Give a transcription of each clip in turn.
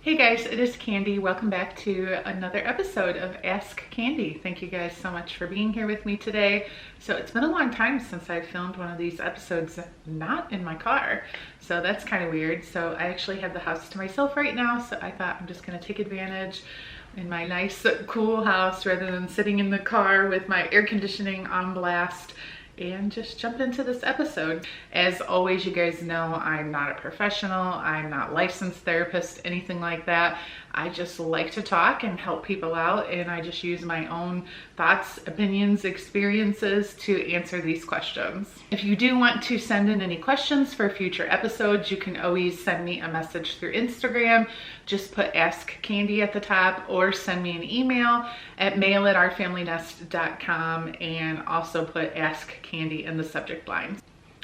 Hey guys, it is Candy. Welcome back to another episode of Ask Candy. Thank you guys so much for being here with me today. So it's been a long time since I filmed one of these episodes not in my car. So that's kind of weird. So I actually have the house to myself right now. So I thought I'm just gonna take advantage in my nice cool house rather than sitting in the car with my air conditioning on blast and just jump into this episode. As always, you guys know I'm not a professional, I'm not a licensed therapist, anything like that. I just like to talk and help people out, and I just use my own thoughts, opinions, experiences to answer these questions. If you do want to send in any questions for future episodes, you can always send me a message through Instagram. Just put Ask Candy at the top, or send me an email at mail@ourfamilynest.com and also put Ask Candy in the subject line.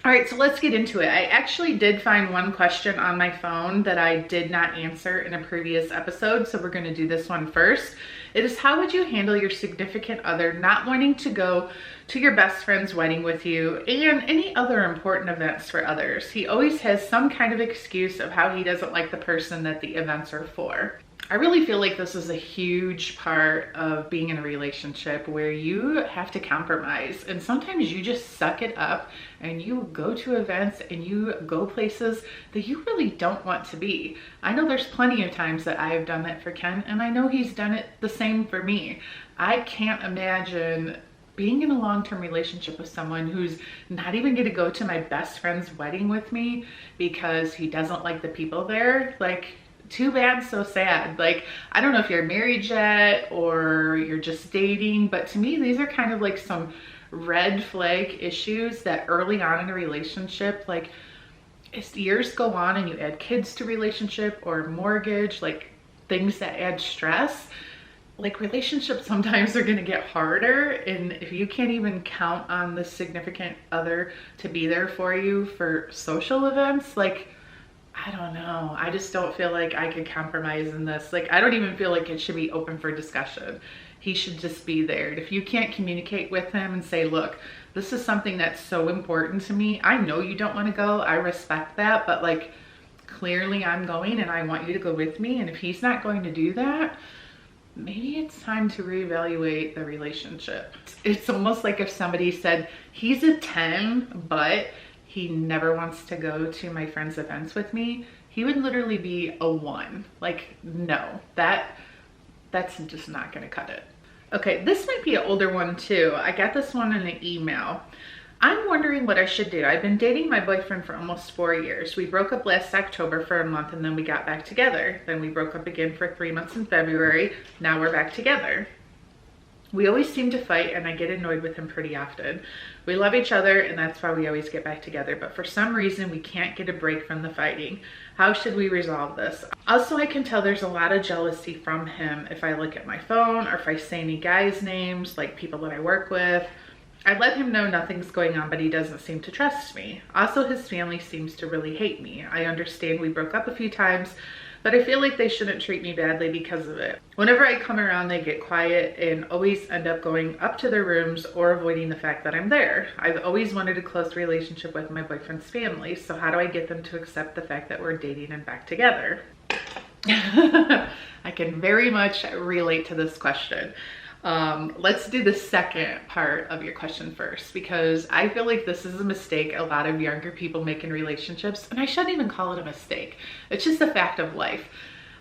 All right, so let's get into it. I actually did find one question on my phone that I did not answer in a previous episode, so we're gonna do this one first. It is, how would you handle your significant other not wanting to go to your best friend's wedding with you and any other important events for others? He always has some kind of excuse of how he doesn't like the person that the events are for. I really feel like this is a huge part of being in a relationship where you have to compromise, and sometimes you just suck it up and you go to events and you go places that you really don't want to be. I know there's plenty of times that I have done that for Ken, and I know he's done it the same for me. I can't imagine being in a long-term relationship with someone who's not even gonna go to my best friend's wedding with me because he doesn't like the people there. Like, too bad, so sad. Like, I don't know if you're married yet or you're just dating, but to me, these are kind of like some red flag issues that early on in a relationship, like as years go on and you add kids to relationship or mortgage, like things that add stress, like relationships sometimes are gonna get harder. And if you can't even count on the significant other to be there for you for social events, like, I don't know. I just don't feel like I could compromise in this. Like, I don't even feel like it should be open for discussion. He should just be there. And if you can't communicate with him and say, look, this is something that's so important to me. I know you don't want to go. I respect that. But like, clearly I'm going and I want you to go with me. And if he's not going to do that, maybe it's time to reevaluate the relationship. It's almost like if somebody said, he's a 10, but he never wants to go to my friend's events with me, he would literally be a 1. Like, no, that's just not gonna cut it. Okay, this might be an older one too. I got this one in an email. I'm wondering what I should do. I've been dating my boyfriend for almost 4 years. We broke up last October for a month and then we got back together. Then we broke up again for 3 months in February. Now we're back together. We always seem to fight and I get annoyed with him pretty often. We love each other and that's why we always get back together, but for some reason we can't get a break from the fighting. How should we resolve this? Also, I can tell there's a lot of jealousy from him if I look at my phone or if I say any guys' names, like people that I work with. I let him know nothing's going on, but he doesn't seem to trust me. Also, his family seems to really hate me. I understand we broke up a few times, but I feel like they shouldn't treat me badly because of it. Whenever I come around, they get quiet and always end up going up to their rooms or avoiding the fact that I'm there. I've always wanted a close relationship with my boyfriend's family, so how do I get them to accept the fact that we're dating and back together? I can very much relate to this question. Let's do the second part of your question first, because I feel like this is a mistake a lot of younger people make in relationships, and I shouldn't even call it a mistake. It's just a fact of life.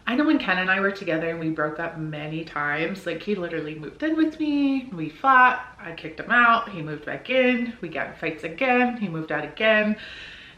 I know when Ken and I were together and we broke up many times, like he literally moved in with me, we fought, I kicked him out, he moved back in, we got in fights again, he moved out again,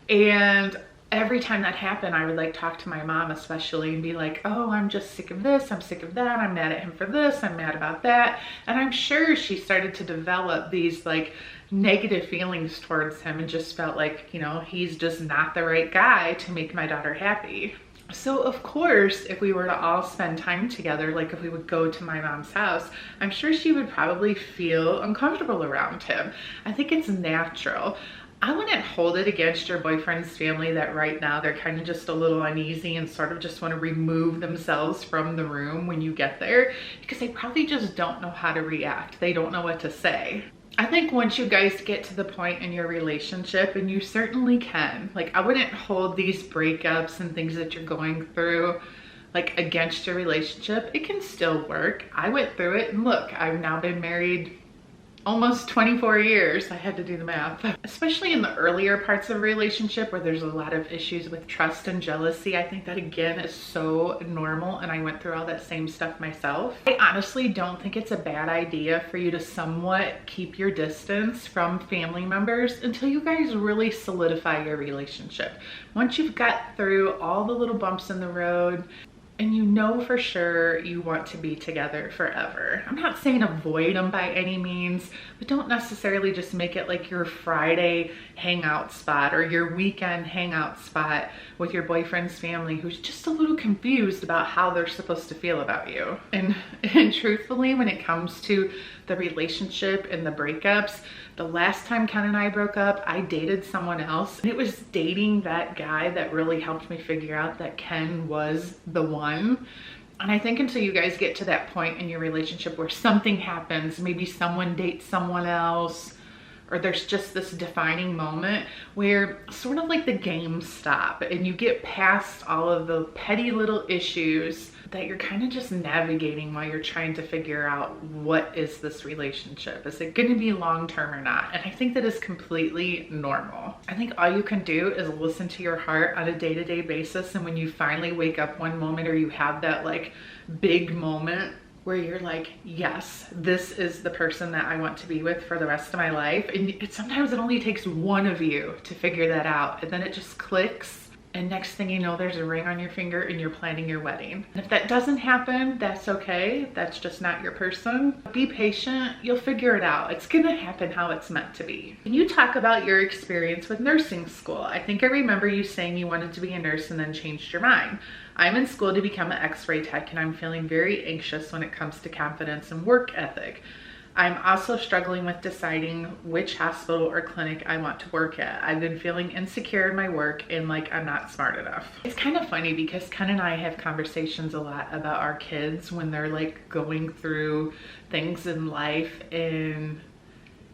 and every time that happened, I would like talk to my mom especially and be like, oh, I'm just sick of this, I'm sick of that, I'm mad at him for this, I'm mad about that. And I'm sure she started to develop these like negative feelings towards him and just felt like, you know, he's just not the right guy to make my daughter happy. So of course, if we were to all spend time together, like if we would go to my mom's house, I'm sure she would probably feel uncomfortable around him. I think it's natural. I wouldn't hold it against your boyfriend's family that right now they're kind of just a little uneasy and sort of just want to remove themselves from the room when you get there, because they probably just don't know how to react. They don't know what to say. I think once you guys get to the point in your relationship, and you certainly can, like I wouldn't hold these breakups and things that you're going through like against your relationship, it can still work. I went through it, and look, I've now been married almost 24 years. I had to do the math. Especially in the earlier parts of a relationship where there's a lot of issues with trust and jealousy, I think that again is so normal, and I went through all that same stuff myself. I honestly don't think it's a bad idea for you to somewhat keep your distance from family members until you guys really solidify your relationship. Once you've got through all the little bumps in the road, and you know for sure you want to be together forever. I'm not saying avoid them by any means, but don't necessarily just make it like your Friday hangout spot or your weekend hangout spot with your boyfriend's family who's just a little confused about how they're supposed to feel about you. And truthfully, when it comes to the relationship and the breakups, the last time Ken and I broke up, I dated someone else. And it was dating that guy that really helped me figure out that Ken was the one. And I think until you guys get to that point in your relationship where something happens, maybe someone dates someone else, or there's just this defining moment where sort of like the games stop and you get past all of the petty little issues that you're kind of just navigating while you're trying to figure out, what is this relationship? Is it going to be long-term or not? And I think that is completely normal. I think all you can do is listen to your heart on a day-to-day basis. And when you finally wake up one moment, or you have that like big moment where you're like, yes, this is the person that I want to be with for the rest of my life. And sometimes it only takes one of you to figure that out. And then it just clicks. And next thing you know, there's a ring on your finger and you're planning your wedding. And if that doesn't happen, that's okay. That's just not your person. Be patient. You'll figure it out. It's gonna happen how it's meant to be. When you talk about your experience with nursing school, I think I remember you saying you wanted to be a nurse and then changed your mind. I'm in school to become an X-ray tech, and I'm feeling very anxious when it comes to confidence and work ethic. I'm also struggling with deciding which hospital or clinic I want to work at. I've been feeling insecure in my work and like I'm not smart enough. It's kind of funny because Ken and I have conversations a lot about our kids when they're like going through things in life, and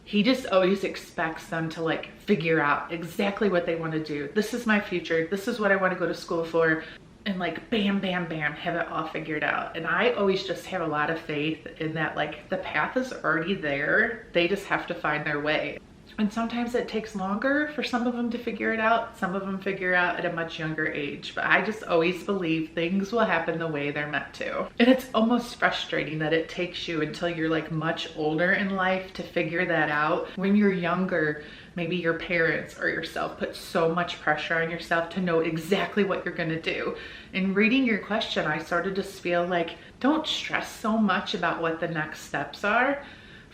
he just always expects them to like figure out exactly what they want to do. This is my future. This is what I want to go to school for. And like bam, bam, bam, have it all figured out. And I always just have a lot of faith in that, like the path is already there. They just have to find their way. And sometimes it takes longer for some of them to figure it out. Some of them figure out at a much younger age. But I just always believe things will happen the way they're meant to. And it's almost frustrating that it takes you until you're like much older in life to figure that out. When you're younger, maybe your parents or yourself put so much pressure on yourself to know exactly what you're gonna do. In reading your question, I sort of just feel like, don't stress so much about what the next steps are.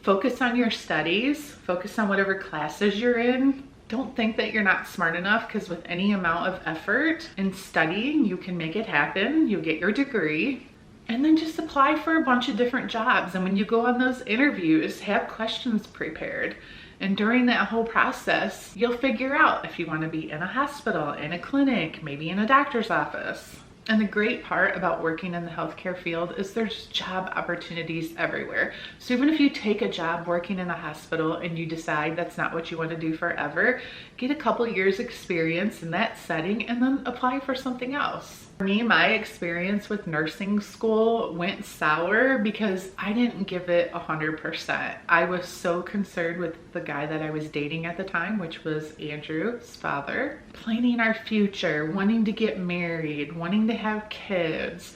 Focus on your studies, focus on whatever classes you're in. Don't think that you're not smart enough, because with any amount of effort in studying, you can make it happen. You'll get your degree. And then just apply for a bunch of different jobs. And when you go on those interviews, have questions prepared. And during that whole process, you'll figure out if you want to be in a hospital, in a clinic, maybe in a doctor's office. And the great part about working in the healthcare field is there's job opportunities everywhere. So even if you take a job working in a hospital and you decide that's not what you want to do forever, get a couple years experience in that setting and then apply for something else. For me, my experience with nursing school went sour because I didn't give it 100%. I was so concerned with the guy that I was dating at the time, which was Andrew's father. Planning our future, wanting to get married, wanting to have kids,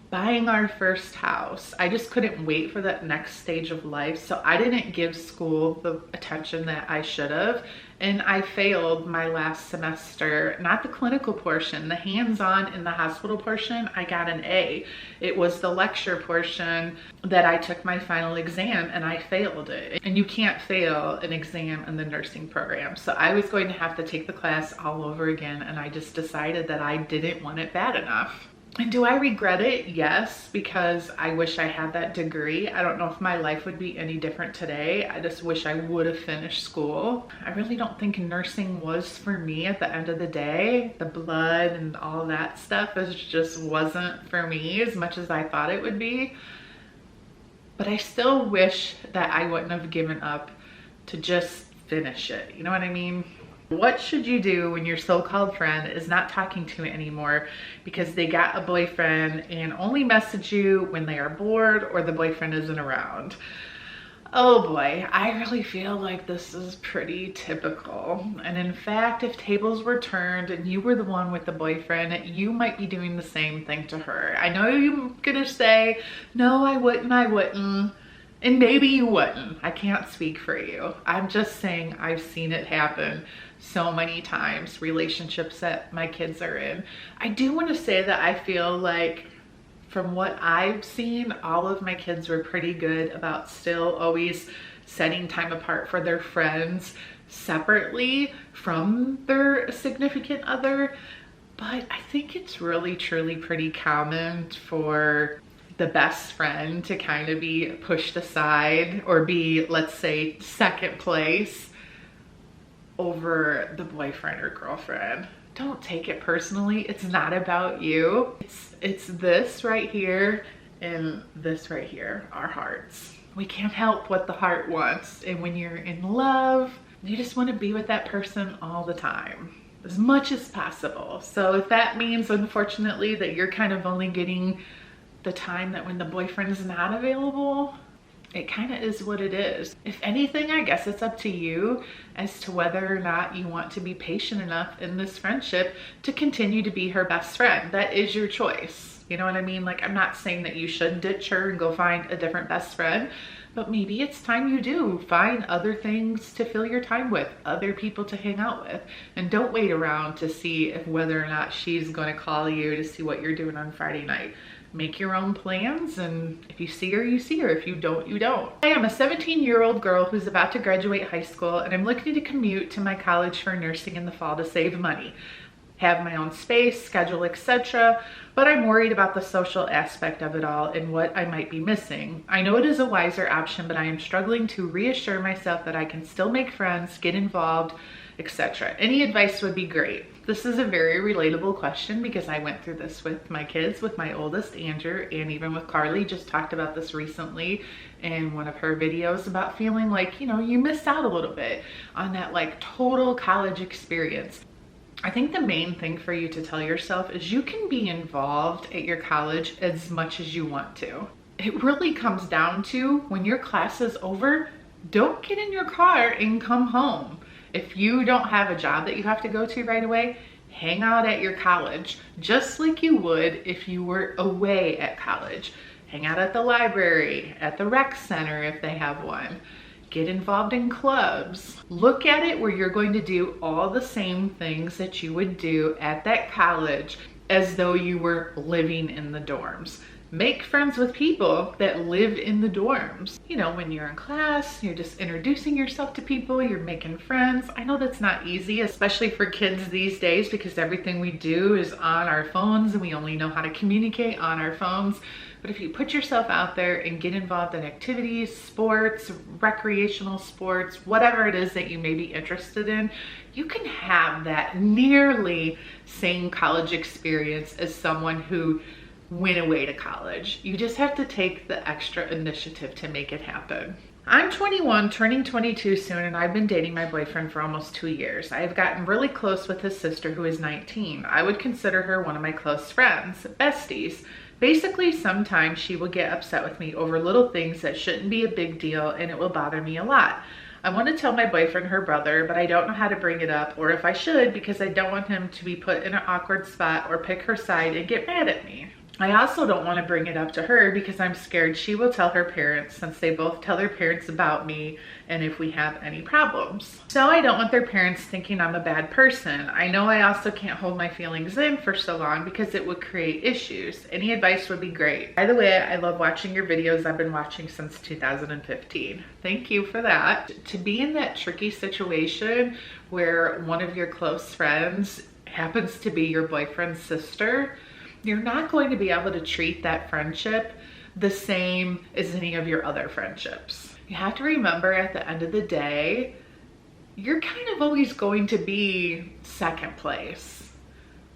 buying our first house. I just couldn't wait for that next stage of life. So I didn't give school the attention that I should have. And I failed my last semester, not the clinical portion, the hands-on in the hospital portion, I got an A. It was the lecture portion that I took my final exam and I failed it. And you can't fail an exam in the nursing program. So I was going to have to take the class all over again, and I just decided that I didn't want it bad enough. And do I regret it? Yes, because I wish I had that degree. I don't know if my life would be any different today. I just wish I would have finished school. I really don't think nursing was for me at the end of the day. The blood and all that stuff just wasn't for me as much as I thought it would be. But I still wish that I wouldn't have given up to just finish it. You know what I mean? What should you do when your so-called friend is not talking to you anymore because they got a boyfriend and only message you when they are bored or the boyfriend isn't around? Oh boy, I really feel like this is pretty typical. And in fact, if tables were turned and you were the one with the boyfriend, you might be doing the same thing to her. I know you're gonna say, no, I wouldn't. And maybe you wouldn't. I can't speak for you. I'm just saying I've seen it happen so many times, relationships that my kids are in. I do want to say that I feel like from what I've seen, all of my kids were pretty good about still always setting time apart for their friends separately from their significant other. But I think it's really truly pretty common for the best friend to kind of be pushed aside or be, let's say, second place over the boyfriend or girlfriend. Don't take it personally. It's not about you. It's this right here and this right here, our hearts. We can't help what the heart wants. And when you're in love, you just want to be with that person all the time, as much as possible. So if that means, unfortunately, that you're kind of only getting the time that when the boyfriend is not available, it kind of is what it is. If anything, I guess it's up to you as to whether or not you want to be patient enough in this friendship to continue to be her best friend. That is your choice. You know what I mean? Like, I'm not saying that you should ditch her and go find a different best friend, but maybe it's time you do find other things to fill your time with, other people to hang out with, and don't wait around to see if whether or not she's going to call you to see what you're doing on Friday night. Make your own plans, and if you see her, you see her. If you don't, you don't. I am a 17-year-old girl who's about to graduate high school, and I'm looking to commute to my college for nursing in the fall to save money, have my own space, schedule, etc. But I'm worried about the social aspect of it all and what I might be missing. I know it is a wiser option, but I am struggling to reassure myself that I can still make friends, get involved, etc. Any advice would be great. This is a very relatable question because I went through this with my kids, with my oldest, Andrew, and even with Carly. Just talked about this recently in one of her videos about feeling like, you know, you missed out a little bit on that like total college experience. I think the main thing for you to tell yourself is you can be involved at your college as much as you want to. It really comes down to when your class is over, don't get in your car and come home. If you don't have a job that you have to go to right away, hang out at your college, just like you would if you were away at college. Hang out at the library, at the rec center if they have one. Get involved in clubs. Look at it where you're going to do all the same things that you would do at that college as though you were living in the dorms. Make friends with people that live in the dorms. You know, when you're in class, you're just introducing yourself to people, you're making friends. I know that's not easy, especially for kids these days, because everything we do is on our phones and we only know how to communicate on our phones. But if you put yourself out there and get involved in activities, sports, recreational sports, whatever it is that you may be interested in, you can have that nearly same college experience as someone who went away to college. You just have to take the extra initiative to make it happen. I'm 21, turning 22 soon, and I've been dating my boyfriend for almost 2 years. I have gotten really close with his sister, who is 19. I would consider her one of my close friends, besties. Basically, sometimes she will get upset with me over little things that shouldn't be a big deal, and it will bother me a lot. I want to tell my boyfriend her brother, but I don't know how to bring it up, or if I should, because I don't want him to be put in an awkward spot or pick her side and get mad at me. I also don't want to bring it up to her because I'm scared she will tell her parents, since they both tell their parents about me and if we have any problems. So I don't want their parents thinking I'm a bad person. I know I also can't hold my feelings in for so long because it would create issues. Any advice would be great. By the way, I love watching your videos. I've been watching since 2015. Thank you for that. To be in that tricky situation where one of your close friends happens to be your boyfriend's sister, you're not going to be able to treat that friendship the same as any of your other friendships. You have to remember, at the end of the day, you're kind of always going to be second place.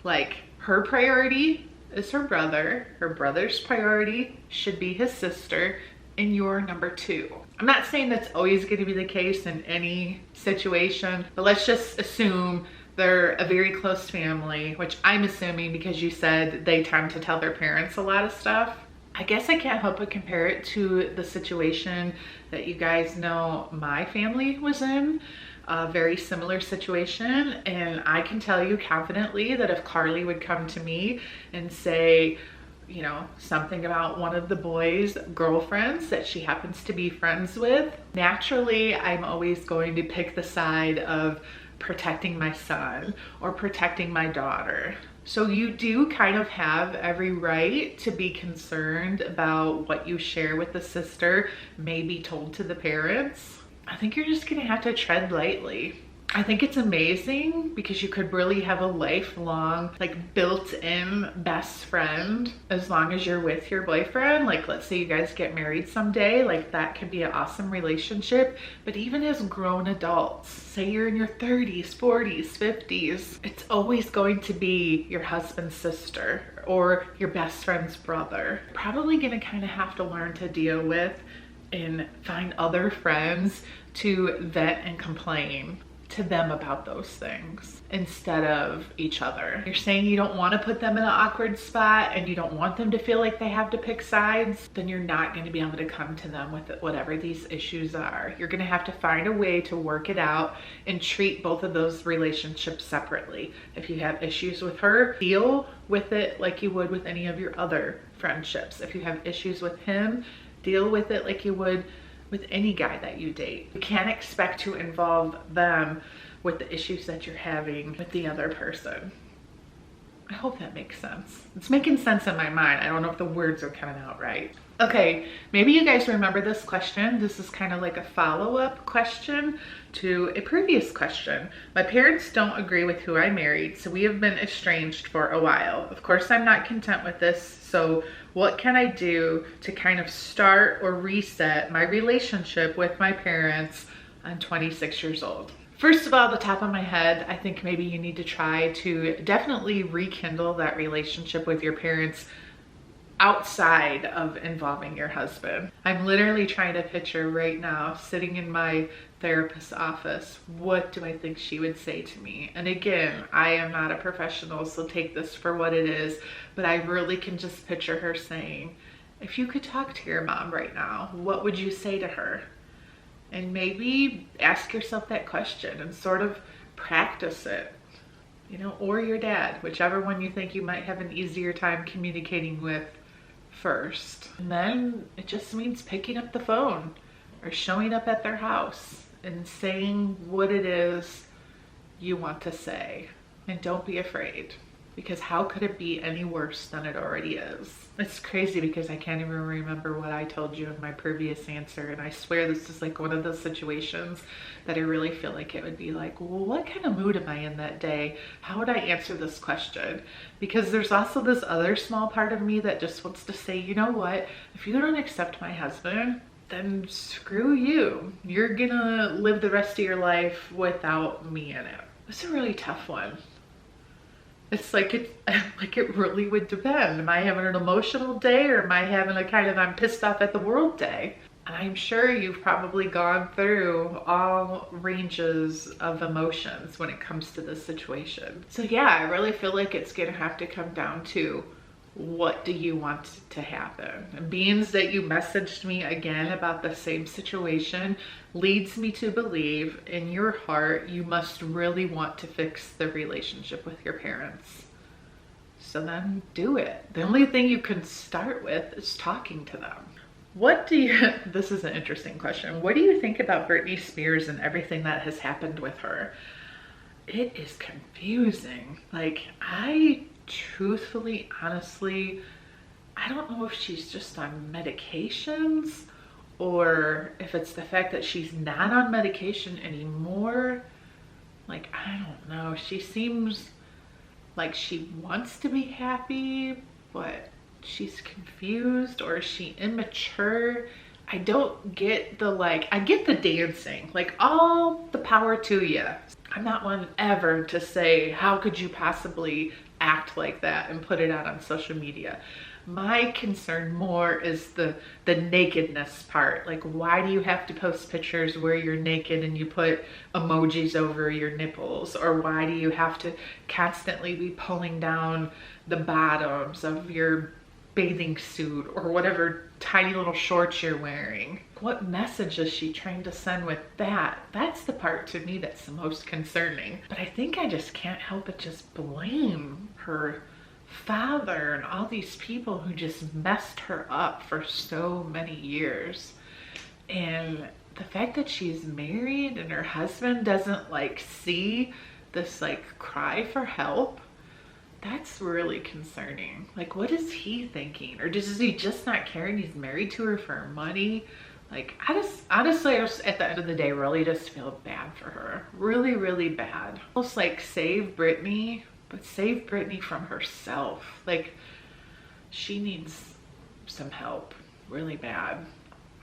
Like, her priority is her brother, her brother's priority should be his sister, and you're number 2. I'm not saying that's always going to be the case in any situation, but let's just assume they're a very close family, which I'm assuming because you said they tend to tell their parents a lot of stuff. I guess I can't help but compare it to the situation that you guys know my family was in. A very similar situation, and I can tell you confidently that if Carly would come to me and say, you know, something about one of the boys' girlfriends that she happens to be friends with, naturally I'm always going to pick the side of protecting my son or protecting my daughter. So you do kind of have every right to be concerned about what you share with the sister may be told to the parents. I think you're just gonna have to tread lightly. I think it's amazing because you could really have a lifelong, like, built-in best friend as long as you're with your boyfriend. Like, let's say you guys get married someday, like that could be an awesome relationship. But even as grown adults, say you're in your 30s, 40s, 50s, it's always going to be your husband's sister or your best friend's brother. Probably gonna kind of have to learn to deal with and find other friends to vent and complain to them about those things instead of each other. You're saying you don't want to put them in an awkward spot and you don't want them to feel like they have to pick sides, then you're not going to be able to come to them with whatever these issues are. You're going to have to find a way to work it out and treat both of those relationships separately. If you have issues with her, deal with it like you would with any of your other friendships. If you have issues with him, deal with it like you would with any guy that you date. You can't expect to involve them with the issues that you're having with the other person. I hope that makes sense. It's making sense in my mind. I don't know if the words are coming out right. Okay, maybe you guys remember this question. This is kind of like a follow-up question to a previous question. My parents don't agree with who I married, so we have been estranged for a while. Of course, I'm not content with this, so what can I do to kind of start or reset my relationship with my parents? I'm 26 years old. First of all, the top of my head, I think maybe you need to try to definitely rekindle that relationship with your parents outside of involving your husband. I'm literally trying to picture right now sitting in my therapist's office. What do I think she would say to me? And again, I am not a professional, so take this for what it is, but I really can just picture her saying, if you could talk to your mom right now, what would you say to her? And maybe ask yourself that question and sort of practice it, you know, or your dad, whichever one you think you might have an easier time communicating with first. And then it just means picking up the phone or showing up at their house and saying what it is you want to say. And don't be afraid, because how could it be any worse than it already is? It's crazy because I can't even remember what I told you in my previous answer, and I swear this is like one of those situations that I really feel like it would be like, well, what kind of mood am I in that day? How would I answer this question? Because there's also this other small part of me that just wants to say, you know what, if you don't accept my husband, then screw you. You're gonna live the rest of your life without me in it. It's a really tough one. It's like it really would depend. Am I having an emotional day, or am I having a kind of I'm pissed off at the world day? And I'm sure you've probably gone through all ranges of emotions when it comes to this situation. So yeah, I really feel like it's gonna have to come down to, what do you want to happen? And being that you messaged me again about the same situation leads me to believe in your heart you must really want to fix the relationship with your parents. So then do it. The only thing you can start with is talking to them. What do you, this is an interesting question. What do you think about Britney Spears and everything that has happened with her? It is confusing. Like, I truthfully, honestly, I don't know if she's just on medications or if it's the fact that she's not on medication anymore. Like, I don't know. She seems like she wants to be happy, but she's confused, or is she immature? I don't get the, like, I get the dancing, like, all the power to you. I'm not one ever to say, how could you possibly act like that and put it out on social media? My concern more is the nakedness part. Like, why do you have to post pictures where you're naked and you put emojis over your nipples? Or why do you have to constantly be pulling down the bottoms of your bathing suit or whatever tiny little shorts you're wearing? What message is she trying to send with that? That's the part to me that's the most concerning. But I think I just can't help but just blame her father and all these people who just messed her up for so many years. And the fact that she's married and her husband doesn't like see this like cry for help, that's really concerning. Like, what is he thinking? Or is he just not caring? He's married to her for money. Like, honestly, I just, at the end of the day, really just feel bad for her. Really, really bad. Almost like save Britney, but save Britney from herself. Like, she needs some help really bad.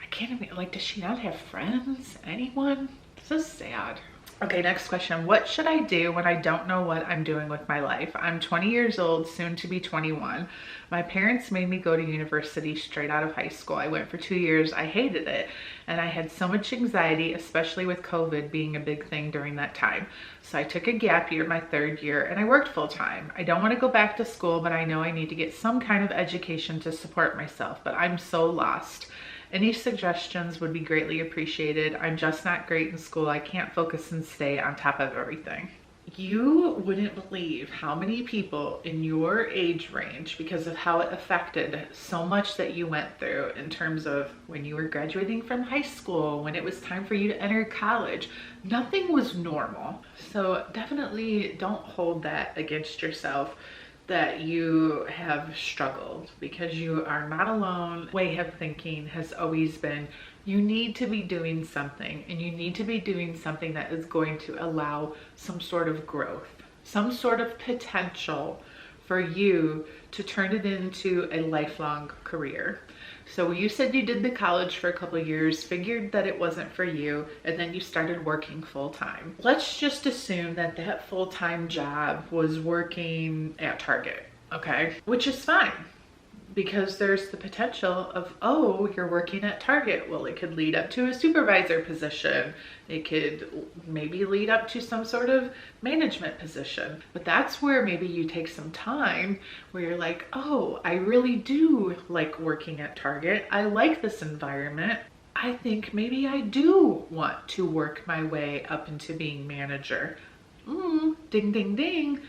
I can't even, like, does she not have friends? Anyone? This is sad. Okay, next question. What should I do when I don't know what I'm doing with my life? I'm 20 years old, soon to be 21. My parents made me go to university straight out of high school. I went for 2 years. I hated it. And I had so much anxiety, especially with COVID being a big thing during that time. So I took a gap year, my 3rd year, and I worked full time. I don't want to go back to school, but I know I need to get some kind of education to support myself, but I'm so lost. Any suggestions would be greatly appreciated. I'm just not great in school. I can't focus and stay on top of everything. You wouldn't believe how many people in your age range, because of how it affected so much that you went through in terms of when you were graduating from high school, when it was time for you to enter college, nothing was normal. So definitely don't hold that against yourself, that you have struggled, because you are not alone. Way of thinking has always been, you need to be doing something, and you need to be doing something that is going to allow some sort of growth, some sort of potential for you to turn it into a lifelong career. So you said you did the college for a couple of years, figured that it wasn't for you, and then you started working full time. Let's just assume that that full-time job was working at Target, okay? Which is fine, because there's the potential of, oh, you're working at Target. Well, it could lead up to a supervisor position. It could maybe lead up to some sort of management position. But that's where maybe you take some time where you're like, oh, I really do like working at Target. I like this environment. I think maybe I do want to work my way up into being manager. Ding, ding, ding.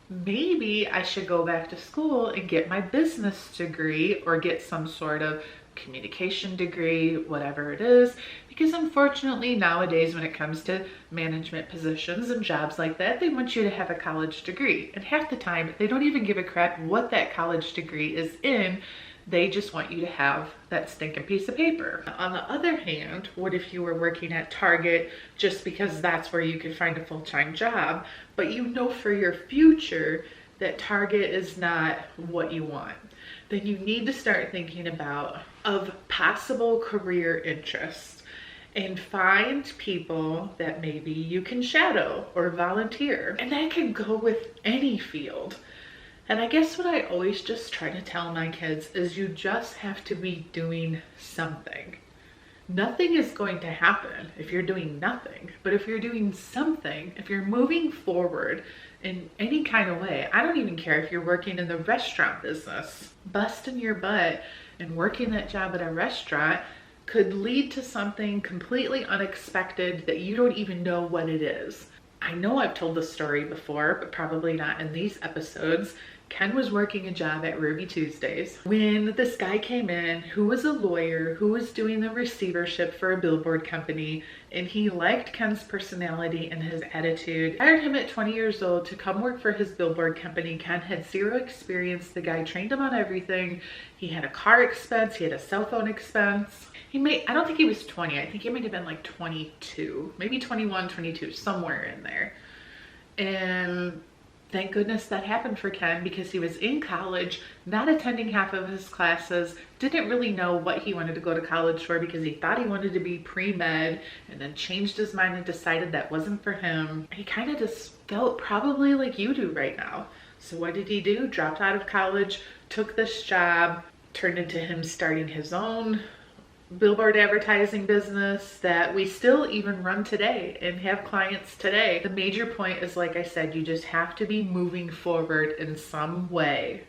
Maybe I should go back to school and get my business degree, or get some sort of communication degree, whatever it is, because unfortunately nowadays when it comes to management positions and jobs like that, they want you to have a college degree, and half the time they don't even give a crap what that college degree is in. They just want you to have that stinking piece of paper. On the other hand, what if you were working at Target just because that's where you could find a full-time job, but you know for your future that Target is not what you want? Then you need to start thinking about of possible career interests, and find people that maybe you can shadow or volunteer. And that can go with any field. And I guess what I always just try to tell my kids is you just have to be doing something. Nothing is going to happen if you're doing nothing, but if you're doing something, if you're moving forward in any kind of way, I don't even care if you're working in the restaurant business, busting your butt and working that job at a restaurant could lead to something completely unexpected that you don't even know what it is. I know I've told this story before, but probably not in these episodes. Ken was working a job at Ruby Tuesdays when this guy came in who was a lawyer who was doing the receivership for a billboard company, and he liked Ken's personality and his attitude. Hired him at 20 years old to come work for his billboard company. Ken had zero experience. The guy trained him on everything. He had a car expense. He had a cell phone expense. I don't think he was 20. I think he might have been like 22, maybe 21, 22, somewhere in there. And thank goodness that happened for Ken, because he was in college, not attending half of his classes, didn't really know what he wanted to go to college for, because he thought he wanted to be pre-med, and then changed his mind and decided that wasn't for him. He kind of just felt probably like you do right now. So what did he do? Dropped out of college, took this job, turned into him starting his own billboard advertising business that we still even run today and have clients today. The major point is, like I said, you just have to be moving forward in some way.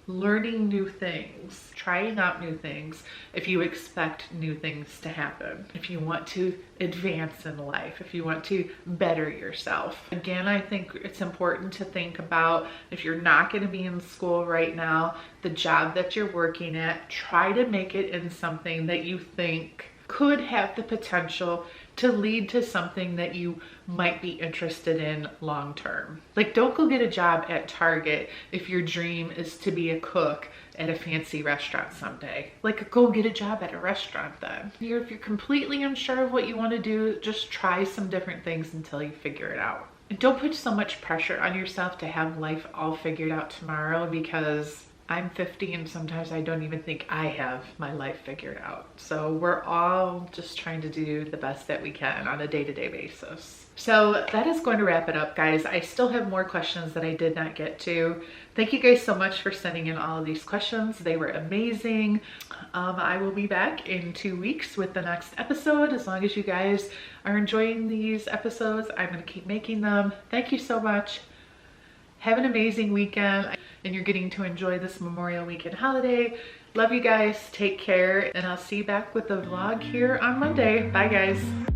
Learning new things, trying out new things if you expect new things to happen, if you want to advance in life, if you want to better yourself. Again, I think it's important to think about, if you're not going to be in school right now, the job that you're working at, try to make it in something that you think could have the potential to lead to something that you might be interested in long term. Like, don't go get a job at Target if your dream is to be a cook at a fancy restaurant someday. Like, go get a job at a restaurant then. If you're completely unsure of what you want to do, just try some different things until you figure it out. And don't put so much pressure on yourself to have life all figured out tomorrow, because I'm 50 and sometimes I don't even think I have my life figured out. So we're all just trying to do the best that we can on a day-to-day basis. So that is going to wrap it up, guys. I still have more questions that I did not get to. Thank you guys so much for sending in all of these questions. They were amazing. I will be back in 2 weeks with the next episode. As long as you guys are enjoying these episodes, I'm going to keep making them. Thank you so much. Have an amazing weekend, and you're getting to enjoy this Memorial Weekend holiday. Love you guys. Take care, and I'll see you back with the vlog here on Monday. Bye, guys.